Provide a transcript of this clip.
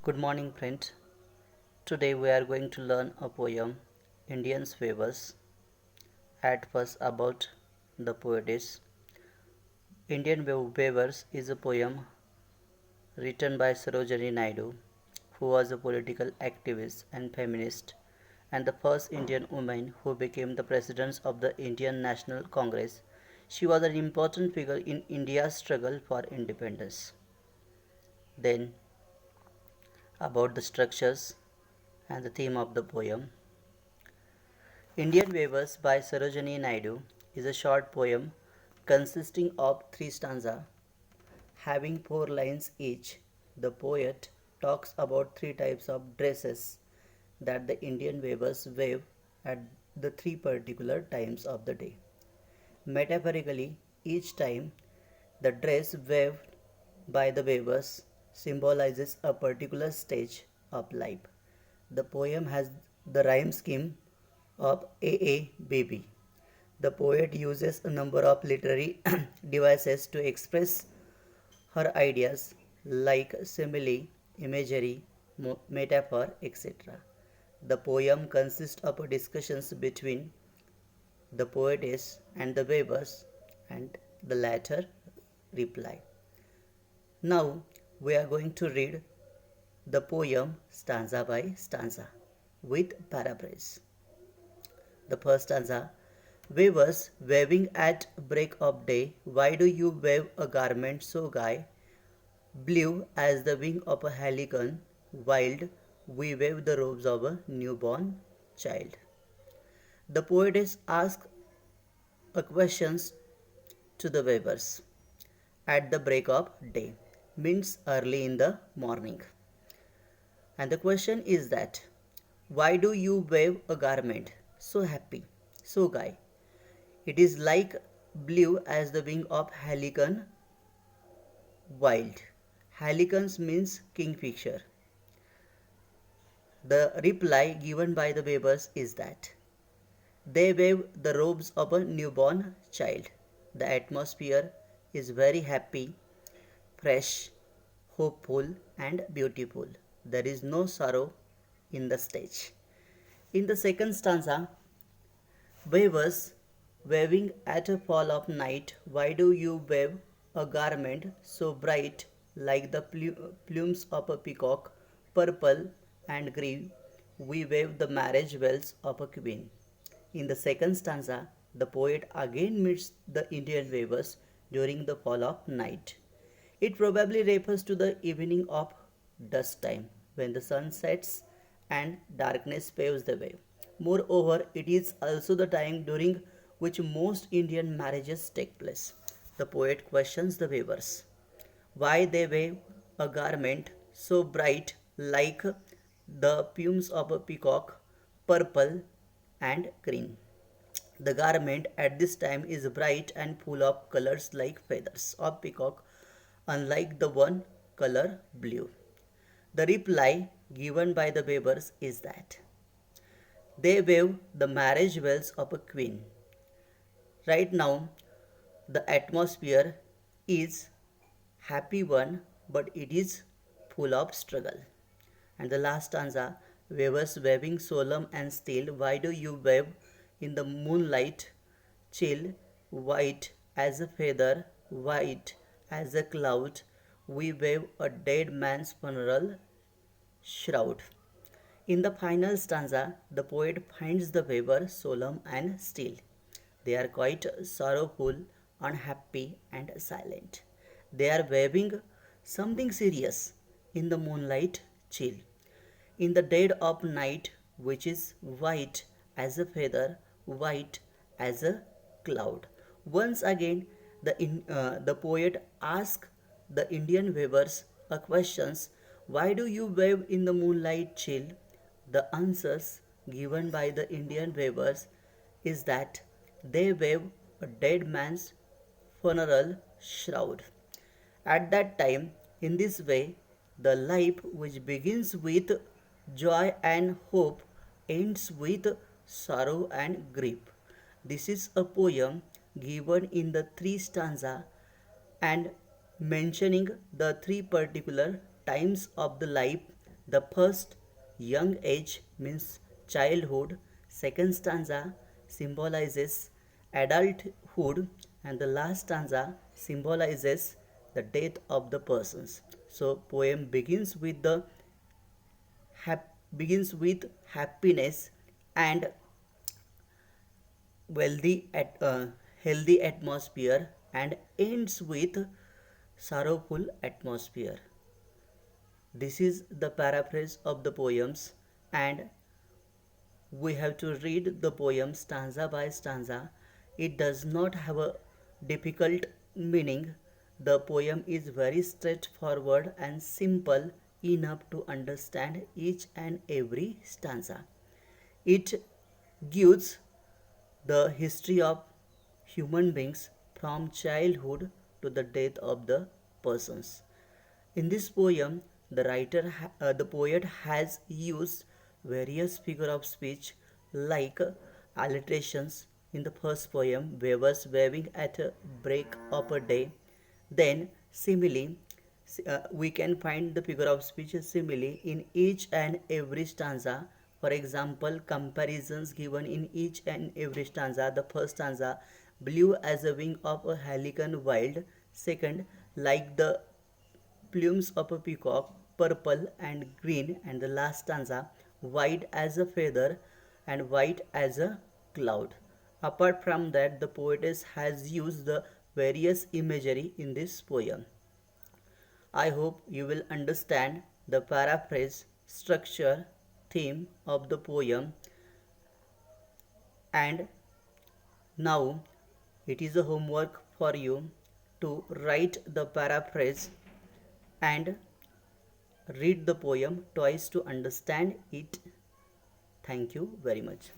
Good morning, friends. Today we are going to learn a poem, Indian Weavers. At first, about the poetess. Indian Weavers is a poem written by Sarojini Naidu, who was a political activist and feminist, and the first Indian woman who became the president of the Indian National Congress. She was an important figure in India's struggle for independence. Then, about the structures and the theme of the poem. Indian Weavers by Sarojini Naidu is a short poem consisting of three stanzas having four lines each. The poet talks about three types of dresses that the Indian weavers weave at the three particular times of the day. Metaphorically, each time the dress waved by the weavers symbolizes a particular stage of life. The poem has the rhyme scheme of AA Baby. The poet uses a number of literary devices to express her ideas like simile, imagery, metaphor, etc. The poem consists of discussions between the poetess and the weavers, and the latter reply. Now we are going to read the poem stanza by stanza with paraphrase. The first stanza. Weavers, weaving at break of day, why do you weave a garment so gay, blue as the wing of a helicon, wild, we weave the robes of a newborn child. The poetess asks a question to the weavers at the break of day, means early in the morning. And the question is that why do you weave a garment so happy, so gay? It is like blue as the wing of Helicon wild. Helicons means kingfisher. The reply given by the weavers is that they wave the robes of a newborn child. The atmosphere is very happy, fresh, hopeful, and beautiful. There is no sorrow in the stage. In the second stanza, weavers, waving at a fall of night, why do you wave a garment so bright like the plumes of a peacock, purple and green? We wave the marriage bells of a queen. In the second stanza, the poet again meets the Indian weavers during the fall of night. It probably refers to the evening of dusk time when the sun sets and darkness paves the way. Moreover, it is also the time during which most Indian marriages take place. The poet questions the weavers why they weave a garment so bright like the plumes of a peacock, purple and green. The garment at this time is bright and full of colors like feathers of peacock, unlike the one color blue. The reply given by the weavers is that they wave the marriage bells of a queen. Right now, the atmosphere is happy one, but it is full of struggle. And the last stanza, weavers waving solemn and still, why do you wave in the moonlight, chill, white as a feather, white as a cloud, we wave a dead man's funeral shroud. In the final stanza, the poet finds the weaver solemn and still. They are quite sorrowful, unhappy, and silent. They are weaving something serious in the moonlight chill. In the dead of night, which is white as a feather, white as a cloud. Once again, the poet asks the Indian weavers a questions, why do you wave in the moonlight chill? The answers given by the Indian weavers is that they wave a dead man's funeral shroud. At that time, in this way, the life which begins with joy and hope ends with sorrow and grief. This is a poem given in the three stanza and mentioning the three particular times of the life The first, young age, means childhood. Second stanza symbolizes adulthood, and the last stanza symbolizes the death of the persons. So poem begins with happiness and healthy atmosphere, and ends with sorrowful atmosphere. This is the paraphrase of the poems, and we have to read the poem stanza by stanza. It does not have a difficult meaning. The poem is very straightforward and simple enough to understand each and every stanza. It gives the history of human beings from childhood to the death of the persons. In this poem, the poet has used various figure of speech like alliterations. In the first poem, weavers weaving at a break of a day. Then simile, we can find the figure of speech simile in each and every stanza. For example, comparisons given in each and every stanza. The first stanza, blue as a wing of a helicon wild. Second, like the plumes of a peacock, purple and green. And the last stanza, white as a feather and white as a cloud. Apart from that, the poetess has used the various imagery in this poem. I hope you will understand the paraphrase, structure, theme of the poem. And now it is a homework for you to write the paraphrase and read the poem twice to understand it. Thank you very much.